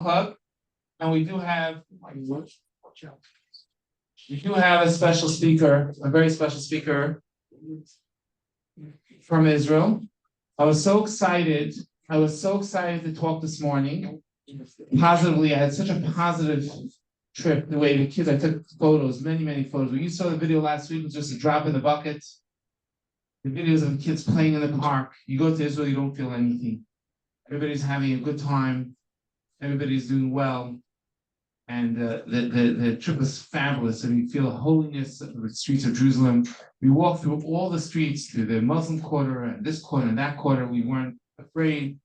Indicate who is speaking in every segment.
Speaker 1: Club, and we do have a special speaker, a very special speaker from Israel. I was so excited. To talk this morning. Positively, I had such a positive trip. The way the kids, I took photos, many photos. When you saw the video last week, it was just a drop in the bucket. The videos of the kids playing in the park. You go to Israel, you don't feel anything. Everybody's having a good time. Everybody's doing well. And the trip was fabulous. And you feel holiness of the streets of Jerusalem. We walked through all the streets, through the Muslim quarter, and this quarter and that quarter. We weren't afraid.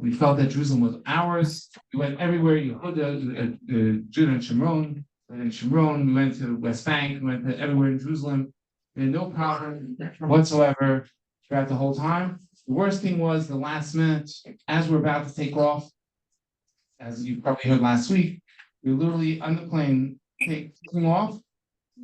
Speaker 1: We felt that Jerusalem was ours. We went everywhere. Yehuda, Judah and Shimron. In Shimron, we went to West Bank. We went to everywhere in Jerusalem. We had no problem whatsoever throughout the whole time. The worst thing was the last minute, as we're about to take off, as you probably heard last week, we were literally on the plane taking off.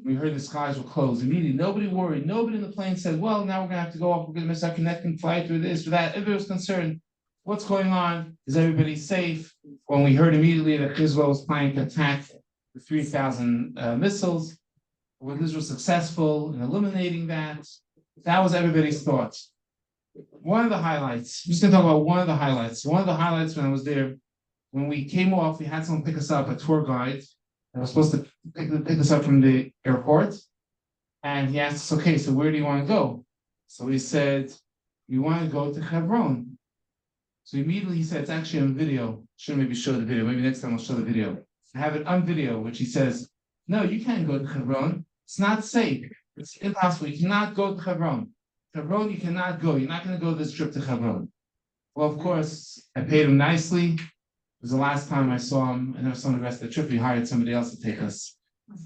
Speaker 1: We heard the skies were closed. Immediately, nobody worried. Nobody in the plane said, well, now we're going to have to go off. We're going to miss our connecting flight or this or that. Everybody was concerned. What's going on? Is everybody safe? When we heard immediately that Israel was planning to attack the 3,000 missiles, was Israel successful in eliminating that? That was everybody's thoughts. One of the highlights, I'm just going to talk about one of the highlights. One of the highlights when I was there, when we came off, we had someone pick us up, a tour guide, that was supposed to pick us up from the airport. And he asked us, okay, so where do you want to go? So we said, we want to go to Hebron. So immediately he said, it's actually on video. Should maybe show the video. Maybe next time I'll show the video. I have it on video, which he says, no, you can't go to Hebron. It's not safe. It's impossible. You cannot go to Hebron. Hebron, you cannot go. You're not going to go this trip to Hebron. Well, of course, I paid him nicely. It was the last time I saw him. I never saw him the rest of the trip. We hired somebody else to take us.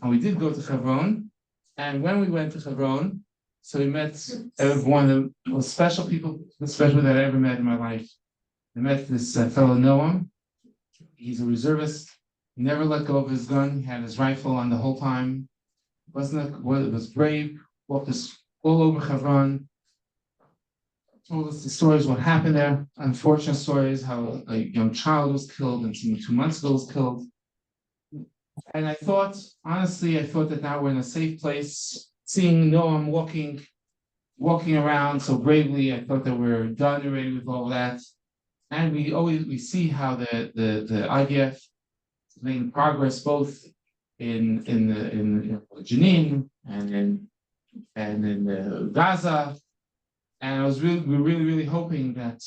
Speaker 1: And we did go to Hebron. And when we went to Hebron, so we met one of the most special people, that I ever met in my life. I met this fellow Noam. He's a reservist. He never let go of his gun. He had his rifle on the whole time. It was brave. Walked us all over Hebron. Told us the stories what happened there. Unfortunate stories, how a young child was killed and 2 months ago was killed. And I thought that now we're in a safe place. Seeing Noam walking around so bravely, I thought that we're done already with all that. And we see how the IDF is making progress both in Jenin and in Gaza. And we were really hoping that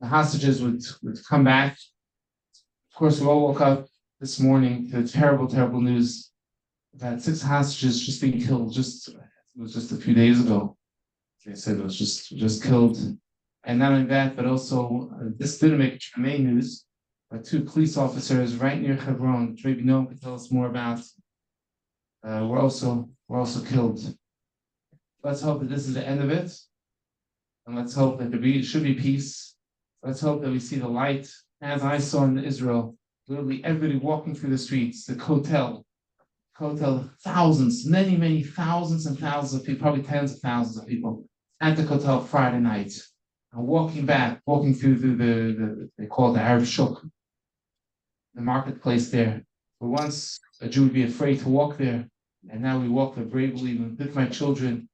Speaker 1: the hostages would come back. Of course, we all woke up this morning to terrible news that 6 hostages just being killed. It was just a few days ago. They said it was just killed. And not only that, but also this didn't make it main news, but 2 police officers right near Hebron, which maybe Noam could tell us more about, were also killed. Let's hope that this is the end of it. And let's hope that there should be peace. Let's hope that we see the light, as I saw in Israel, literally everybody walking through the streets, the kotel, thousands, many thousands and thousands of people, probably tens of thousands of people at the kotel Friday night, and walking through the they call it the Arab Shuk, the marketplace there. For once, a Jew would be afraid to walk there, and now we walk there bravely with my children,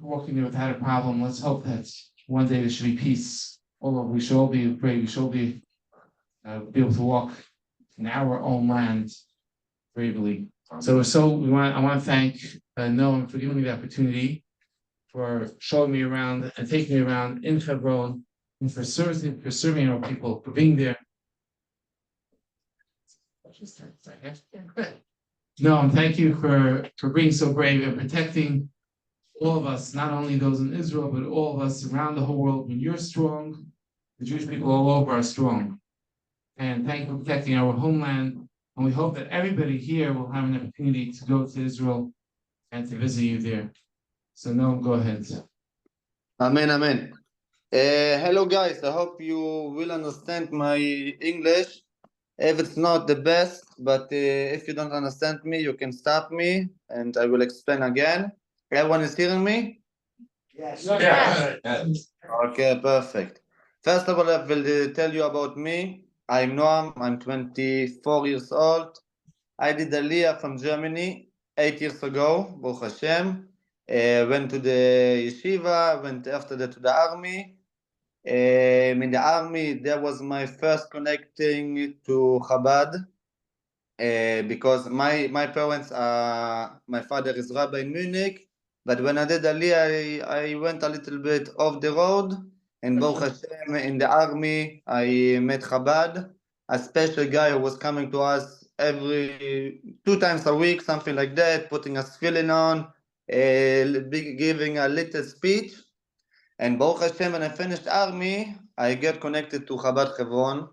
Speaker 1: walking there without a problem. Let's hope that one day there should be peace. Although we should all be brave, we should all be able to walk in our own land bravely. I want to thank Noam for giving me the opportunity, for showing me around and taking me around in Hebron, and for serving our people, for being there. Noam, thank you for being so brave and protecting all of us, not only those in Israel, but all of us around the whole world. When you're strong, the Jewish people all over are strong. And thank you for protecting our homeland. And we hope that everybody here will have an opportunity to go to Israel and to visit you there. So Noam, go ahead.
Speaker 2: Amen. Hello guys, I hope you will understand my English. If it's not the best, but if you don't understand me, you can stop me and I will explain again. Everyone is hearing me?
Speaker 1: Yes.
Speaker 2: Okay, perfect. First of all, I will tell you about me. I'm Noam. I'm 24 years old. I did Aliyah from Germany 8 years ago, Baruch Hashem. Went to the yeshiva, went after that to the army. In the army, that was my first connecting to Chabad. Because my parents my father is rabbi in Munich, but when I did Aliyah, I went a little bit off the road, and Baruch Hashem, in the army, I met Chabad, a special guy who was coming to us every 2 times a week, something like that, putting us tefillin on, giving a little speech, and Baruch Hashem, when I finished army, I get connected to Chabad Hebron.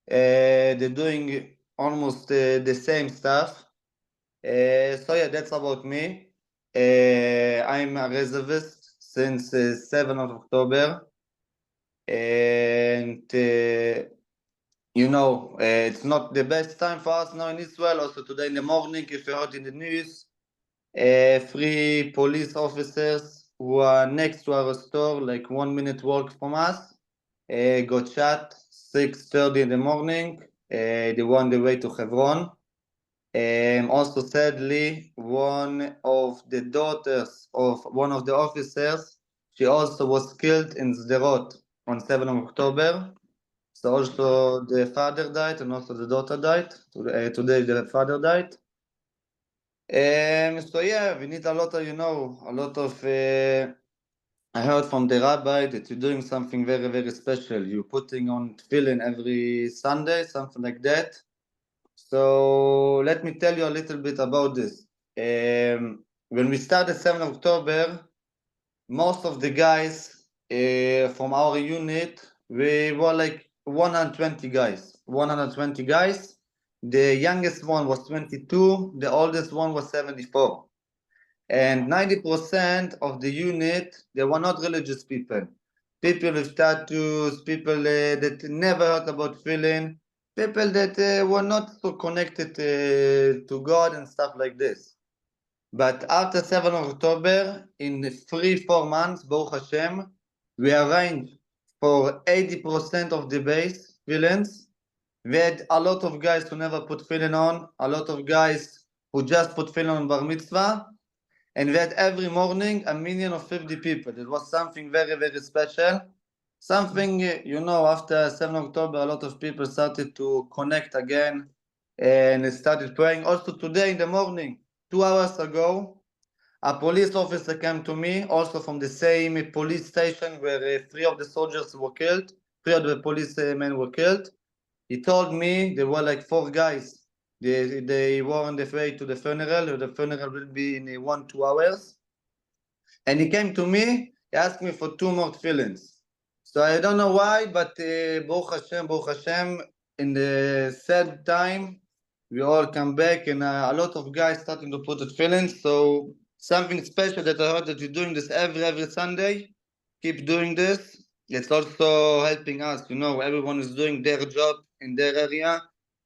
Speaker 2: They're doing almost the same stuff. So yeah, that's about me. I'm a reservist since 7th of October. And it's not the best time for us now in Israel. Also today in the morning, if you heard in the news, 3 police officers who are next to our store, like 1 minute walk from us, got shot 6:30 in the morning. They were on the way to Hebron. Also, sadly, one of the daughters of one of the officers, she also was killed in Sderot on 7th of October. So also the father died and also the daughter died. Today the father died. So yeah, we need a lot of I heard from the rabbi that you're doing something very, very special. You're putting on tefillin every Sunday, something like that. So let me tell you a little bit about this. When we started 7th of October, most of the guys from our unit, we were like 120 guys. 120 guys. The youngest one was 22, the oldest one was 74. And 90% of the unit, they were not religious people. People with tattoos, people that never heard about tefillin, people that were not so connected to God and stuff like this. But after 7th of October, in 3-4 months, Baruch Hashem, we arranged for 80% of the base tefillins. We had a lot of guys who never put tefillin on, a lot of guys who just put tefillin on bar mitzvah, and we had every morning a minyan of 50 people. It was something very, very special. Something, after 7th of October, a lot of people started to connect again and started praying. Also today in the morning, 2 hours ago, a police officer came to me, also from the same police station where 3 of the soldiers were killed, 3 of the policemen were killed. He told me there were like 4 guys. They were on the way to the funeral. The funeral will be in 1-2 hours. And he came to me, he asked me for 2 more tefillins. So I don't know why, but Baruch Hashem, in the sad time, we all come back and a lot of guys starting to put the tefillins. So something special that I heard that you're doing this every Sunday. Keep doing this. It's also helping us, everyone is doing their job in their area.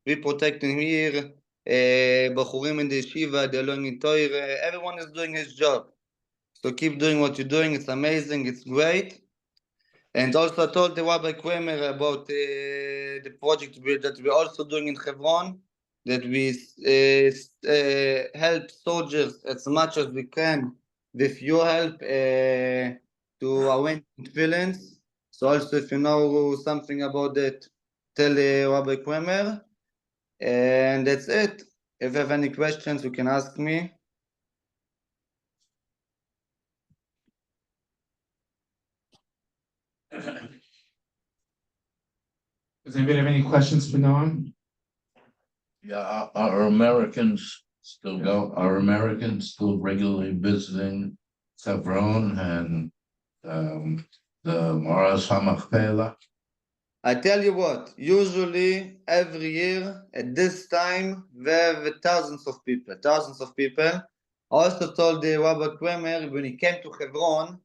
Speaker 2: We protecting here, Bachurim in the yeshiva, they're learning Torah, everyone is doing his job. So keep doing what you're doing, it's amazing, it's great. And also I told the Rabbi Kramer about the project that we're also doing in Hebron, that we help soldiers as much as we can with your help to arrange tefillins. So also if you know something about that, tell Rabbi Kramer. And that's it. If you have any questions, you can ask me.
Speaker 1: Does anybody have any questions for Noam?
Speaker 3: Yeah, are Americans still go? Are Americans still regularly visiting Hebron and the Maras HaMachpelah?
Speaker 2: I tell you what, usually every year at this time, we have thousands of people. I also told the Rabbi Kramer when he came to Hebron,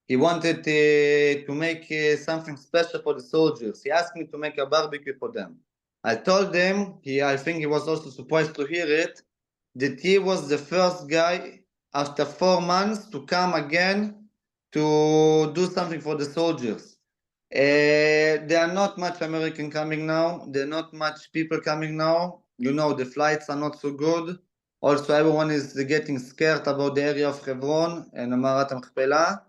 Speaker 2: he wanted to make something special for the soldiers. He asked me to make a barbecue for them. I told him, I think he was also surprised to hear it, that he was the first guy after 4 months to come again to do something for the soldiers. There are not much American coming now. There are not much people coming now. You know, the flights are not so good. Also, everyone is getting scared about the area of Hebron and Amarat Machpelah.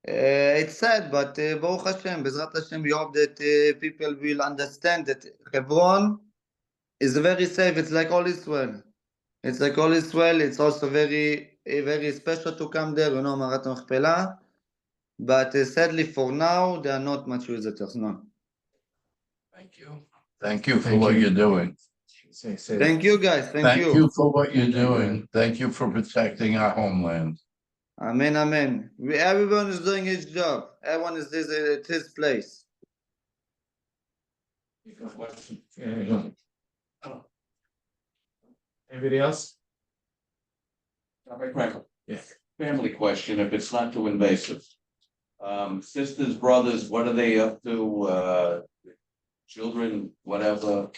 Speaker 2: It's sad, but Baruch Hashem, Bezrat Hashem, we hope that people will understand that Hebron is very safe. It's like all Israel. It's like all Israel. It's also very special to come there, you know, Amarat Machpelah. But sadly, for now, there are not much visitors, no.
Speaker 3: Thank you. Thank you for
Speaker 1: Thank
Speaker 3: what
Speaker 1: you.
Speaker 3: you're doing.
Speaker 2: Thank you, guys. Thank
Speaker 3: Thank
Speaker 2: you.
Speaker 3: you for what you're doing. Thank you for protecting our homeland.
Speaker 2: Amen, amen. Everyone is doing his job. Everyone is at his place.
Speaker 1: Anybody else?
Speaker 4: Yes. Family question, if it's not too invasive. Sisters, brothers, what are they up to? Children, whatever,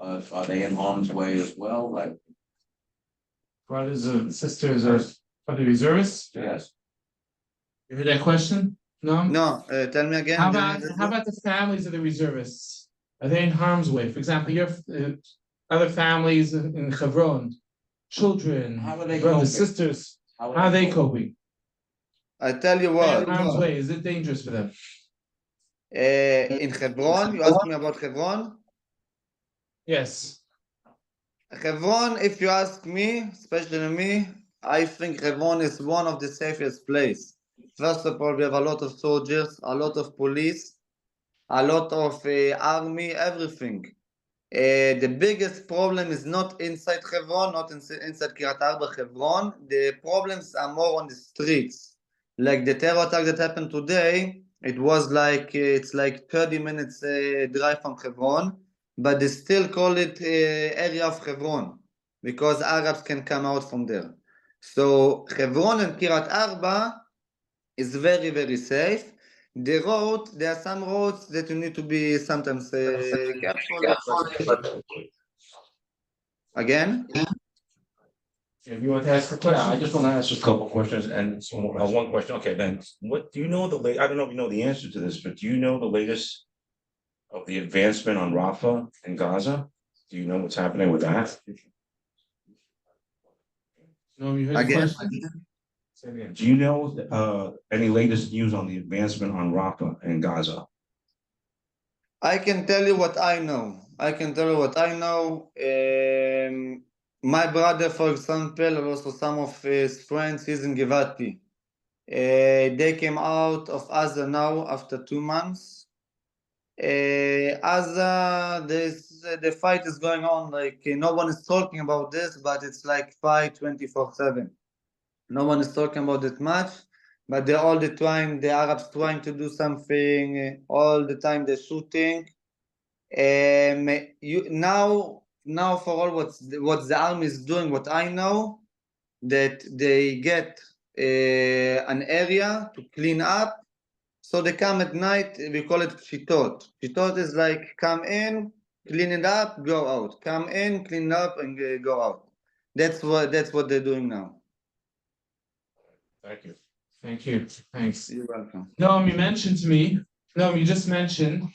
Speaker 4: are they in harm's way as well? Like,
Speaker 1: Brothers and sisters are the reservists?
Speaker 4: yes.
Speaker 1: You heard that question? No?
Speaker 2: No, tell me again.
Speaker 1: How about the families of the reservists? Are they in harm's way? For example, your other families in Hebron, children,
Speaker 4: How are they
Speaker 1: brothers,
Speaker 4: coping?
Speaker 1: sisters, how are they coping?
Speaker 2: I tell you
Speaker 1: Are they in
Speaker 2: what.
Speaker 1: harm's way? Is it dangerous for them?
Speaker 2: In Hebron, you asked me about Hebron.
Speaker 1: Yes.
Speaker 2: Hebron, if you ask me, especially me, I think Hebron is one of the safest places. First of all, we have a lot of soldiers, a lot of police, a lot of army, everything. The biggest problem is not inside Hebron, not inside Kiryat Arba, Hebron. The problems are more on the streets. Like the terror attack that happened today, it was like it's like 30 minutes drive from Hebron, but they still call it area of Hebron because Arabs can come out from there. So Hebron and Kiryat Arba is very safe. The road, there are some roads that you need to be sometimes careful. But again,
Speaker 1: If you want to ask a question?
Speaker 5: Yeah, I just want to ask a couple of questions and one question. Okay, then what do you know I don't know if you know the answer to this, but do you know the latest of the advancement on Rafah and Gaza? Do you know what's happening with that?
Speaker 1: No, you heard the
Speaker 2: again,
Speaker 1: question? Say it again.
Speaker 5: Do you know any latest news on the advancement on Rafah and Gaza?
Speaker 2: I can tell you what I know. My brother, for example, and also some of his friends, he's in Givati. They came out of Gaza now after 2 months. Gaza, the fight is going on. Like no one is talking about this, but it's like fight 24/7. No one is talking about it much, but they're all the time the Arabs trying to do something. All the time they're shooting. Now for all what the army is doing, what I know, that they get an area to clean up. So they come at night. We call it pshitot. Pshitot is like come in, clean it up, go out. Come in, clean up, and go out. That's what they're doing now.
Speaker 5: Thank you.
Speaker 1: Thank you. Thanks.
Speaker 2: You're welcome.
Speaker 1: Noam, you just mentioned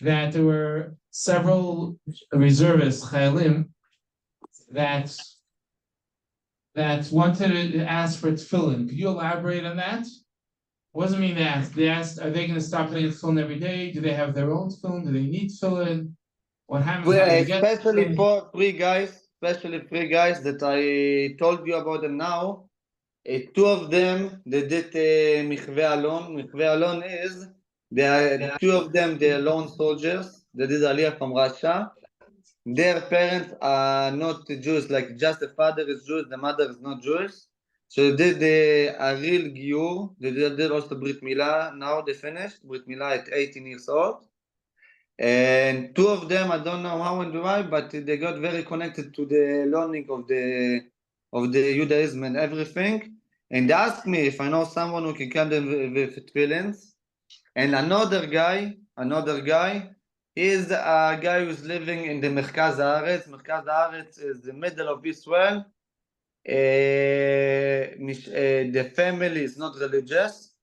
Speaker 1: that there were several reservists, Chayalim, that wanted to ask for tefillin. Could you elaborate on that? What does it mean they asked? They asked, are they going to stop playing tefillin every day? Do they have their own tefillin? Do they need tefillin? What happens?
Speaker 2: Especially for three guys that I told you about them now. Two of them, they did Michve Alon. Michve Alon is, two of them, they're lone soldiers. They did Aliyah from Russia. Their parents are not Jewish, like just the father is Jewish, the mother is not Jewish. So they did a real Giyur. They did also Brit Milah. Now they finished Brit Milah at 18 years old. And two of them, I don't know how and why, but they got very connected to the learning of the Judaism and everything. And they asked me if I know someone who can come them with tefillins. And another guy is a guy who's living in the Merkaz Haaretz. Merkaz Haaretz is the middle of Israel. The family is not religious,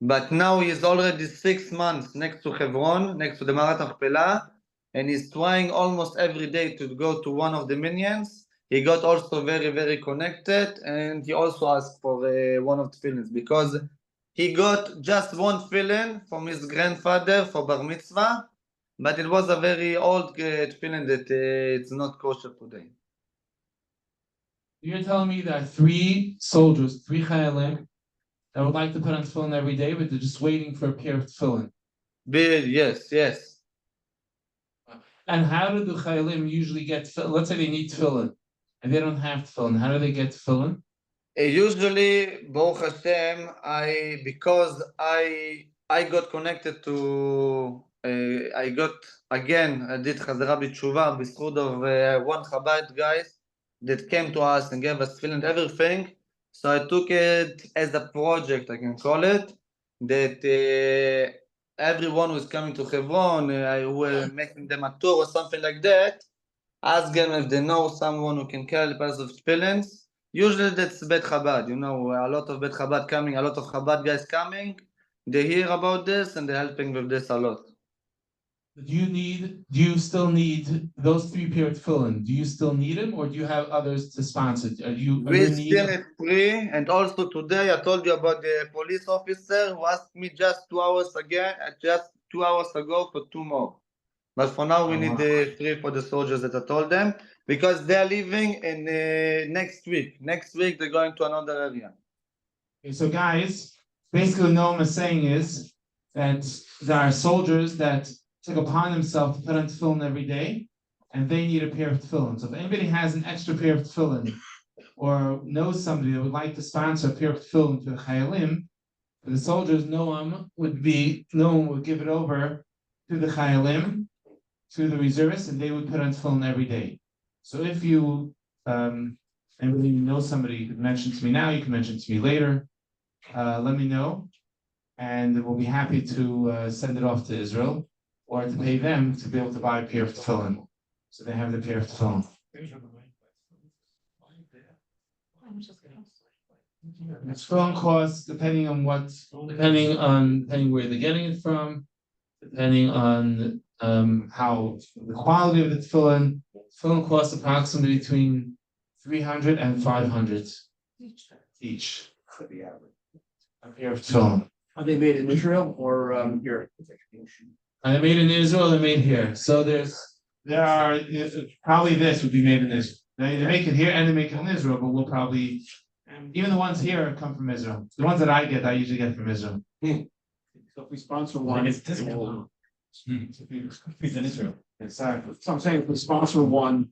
Speaker 2: but now he's already 6 months next to Hebron, next to the Marat Machpelah, and he's trying almost every day to go to one of the minions. He got also very, very connected, and he also asked for one of the tefillins because he got just one tefillin from his grandfather for bar mitzvah, but it was a very old tefillin that it's not kosher today.
Speaker 1: You're telling me that 3 soldiers, 3 chayalim, that would like to put on tefillin every day, but they're just waiting for a pair of tefillin.
Speaker 2: Yes.
Speaker 1: And how do the chayalim usually get tefillin? Let's say they need tefillin, and they don't have tefillin. How do they get tefillin?
Speaker 2: Usually, Baruch Hashem, because I got connected to, I did Chazara B'Tshuva b'zchut of one Chabad guys that came to us and gave us tefillin and everything. So I took it as a project, I can call it, that everyone who is coming to Hebron, who were making them a tour or something like that, ask them if they know someone who can carry pairs of tefillins. Usually that's Bet Chabad, a lot of Bet Chabad coming, a lot of Chabad guys coming. They hear about this and they're helping with this a lot.
Speaker 1: Do you still need those 3 pair of tefillin? Do you still need them, or do you have others to sponsor?
Speaker 2: We still at 3, and also today I told you about the police officer who asked me just 2 hours ago for 2 more. But for now we need the 3 for the soldiers that I told them, because they're leaving in next week. Next week they're going to another area.
Speaker 1: Okay, so guys, basically what Noam is saying is that there are soldiers that took upon themselves to put on tefillin every day, and they need a pair of tefillin. So if anybody has an extra pair of tefillin, or knows somebody that would like to sponsor a pair of tefillin for the chayalim, for the soldiers, Noam would give it over to the chayalim, to the reservists, and they would put on tefillin every day. So if you anybody know somebody, you could mention to me now, you can mention to me later. Let me know, and we'll be happy to send it off to Israel, or to pay them to be able to buy a pair of tefillin, so they have the pair of tefillin. Tefillin costs depending on where they're getting it from, depending on how the quality of the tefillin. Tefillin costs approximately between 300 and 500 each. A pair of tefillin.
Speaker 6: Are they made in Israel or here?
Speaker 1: Are they made in Israel? They're made here. So probably this would be made in Israel. They make it here and they make it in Israel, but we'll probably even the ones here come from Israel. The ones that I usually get from Israel.
Speaker 6: So if we sponsor one,
Speaker 1: It's in Israel. Exactly.
Speaker 6: So I'm saying if we sponsor one,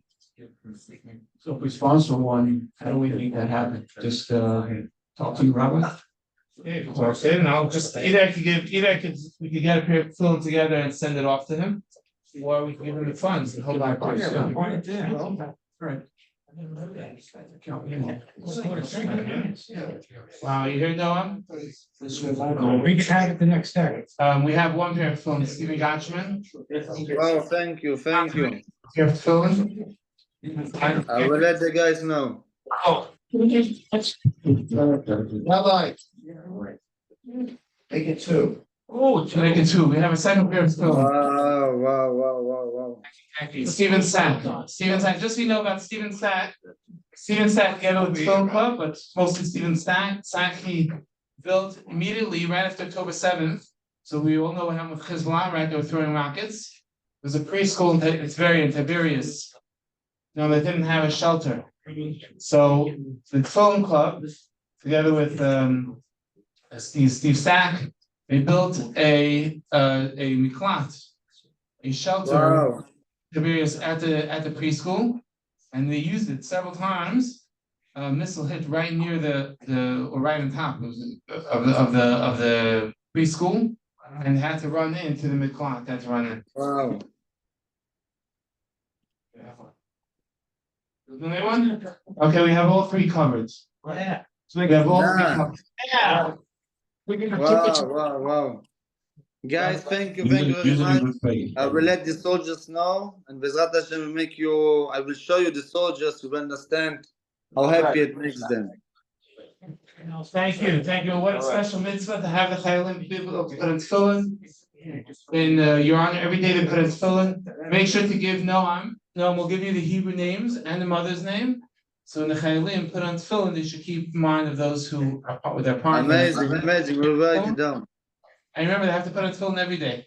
Speaker 6: how do we make that happen? Just talk to you, Rabbi?
Speaker 1: Yeah, of course. And I'll just we could get a pair of tefillin together and send it off to him, or we can give him the funds and hold our price.
Speaker 6: Right.
Speaker 1: Wow, you hear Noam?
Speaker 6: We can have it the next day.
Speaker 1: We have one pair of tefillin, Stephen Gotchman.
Speaker 2: Wow, thank you.
Speaker 1: Pair of tefillin.
Speaker 2: I will let the guys know.
Speaker 1: Oh.
Speaker 6: Rabbi. Make it 2.
Speaker 1: Oh, make it 2. We have a second pair of tefillin.
Speaker 2: Wow.
Speaker 1: Stephen Sack. Just so you know about Stephen Sack. Stephen Sack get with the Tefillin Club, but mostly Stephen Sack. He built immediately right after October 7th. So we all know what happened with Hezbollah, right? They were throwing rockets. There's a preschool in Tiberias. No, they didn't have a shelter. So the Tefillin Club, together with Steve Sack, they built a miklat, a shelter, Tiberias at the preschool, and they used it several times. A missile hit right near or right on top of the preschool, and had to run into the miklat. Had to run in.
Speaker 2: Wow.
Speaker 1: Anyone? Okay, we have all 3 covered.
Speaker 6: Yeah.
Speaker 1: So we have all 3 covered.
Speaker 6: Yeah.
Speaker 2: Wow. Guys, thank you very much. I will let the soldiers know, and Bezrat Hashem I will show you the soldiers, you will understand how happy it makes them.
Speaker 1: Thank you. What a special mitzvah to have the Chayalim people put in tefillin. In Your Honor, every day they put in tefillin. Make sure to give Noam. Noam will give you the Hebrew names and the mother's name. So when the Chayalim put on tefillin, they should keep in mind of those who are with their partners.
Speaker 2: Amazing, we'll write it down.
Speaker 1: And remember, they have to put on tefillin every day.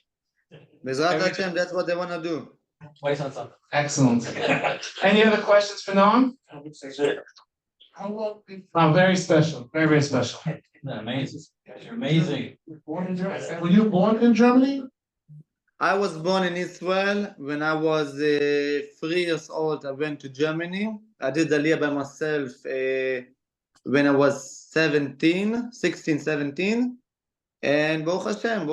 Speaker 2: Bezrat Hashem, that's what they wanna do.
Speaker 1: Excellent. Any other questions for Noam? Oh, very special, very, very special.
Speaker 6: Amazing. You're amazing.
Speaker 7: Were you born in Germany?
Speaker 2: I was born in Israel. When I was 3 years old, I went to Germany. I did Aliyah by myself when I was 16, 17. And Baruch Hashem,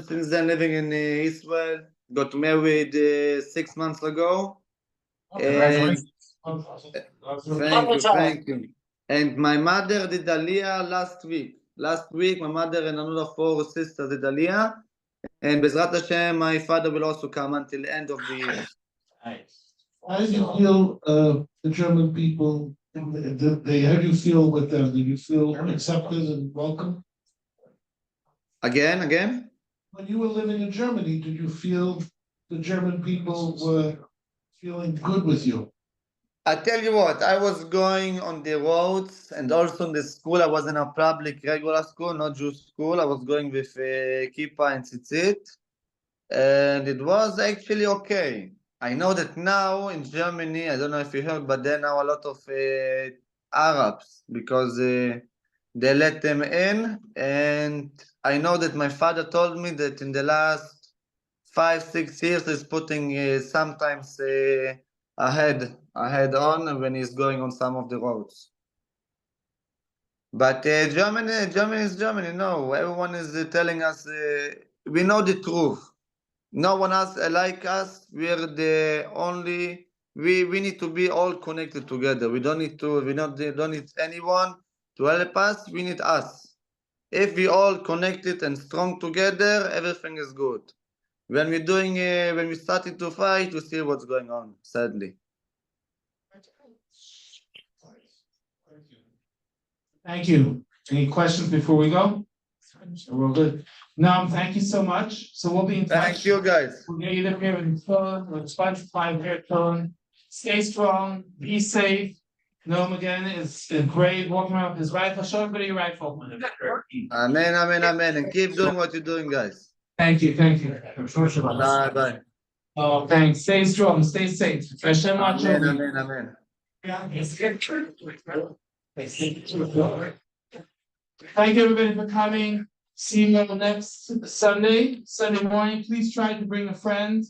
Speaker 2: since then living in Israel. Got married 6 months ago. And thank you. And my mother did Aliyah last week. Last week, my mother and another 4 sisters did Aliyah. And Bezrat Hashem, my father will also come until the end of the year.
Speaker 7: How did you feel the German people? How do you feel with them? Did you feel accepted and welcome?
Speaker 2: Again?
Speaker 7: When you were living in Germany, did you feel the German people were feeling good with you?
Speaker 2: I tell you what, I was going on the roads and also in the school. I was in a public regular school, not Jewish school. I was going with Kippa and Tzitzit. And it was actually okay. I know that now in Germany, I don't know if you heard, but there are now a lot of Arabs because they let them in. And I know that my father told me that in the last 5-6 years, he's putting sometimes ahead on when he's going on some of the roads. But Germany is Germany. No, everyone is telling us we know the truth. No one else like us. We're the only. We need to be all connected together. We don't need anyone to help us. We need us. If we all connected and strong together, everything is good. When we started to fight, we see what's going on. Sadly.
Speaker 1: Thank you. Any questions before we go? We're good. Noam, thank you so much. So we'll be in touch.
Speaker 2: Thank you, guys.
Speaker 1: We'll get you the pair of phone, or Spotify pair phone. Stay strong, be safe. Noam again is great. Walking around with his rifle. Show everybody your rifle.
Speaker 2: Amen. And keep doing what you're doing, guys.
Speaker 1: Thank you.
Speaker 2: Bye.
Speaker 1: Oh, thanks. Stay strong, stay safe. Hashem watch over you.
Speaker 2: Amen.
Speaker 1: Thank you everybody for coming. See you next Sunday morning. Please try to bring a friend.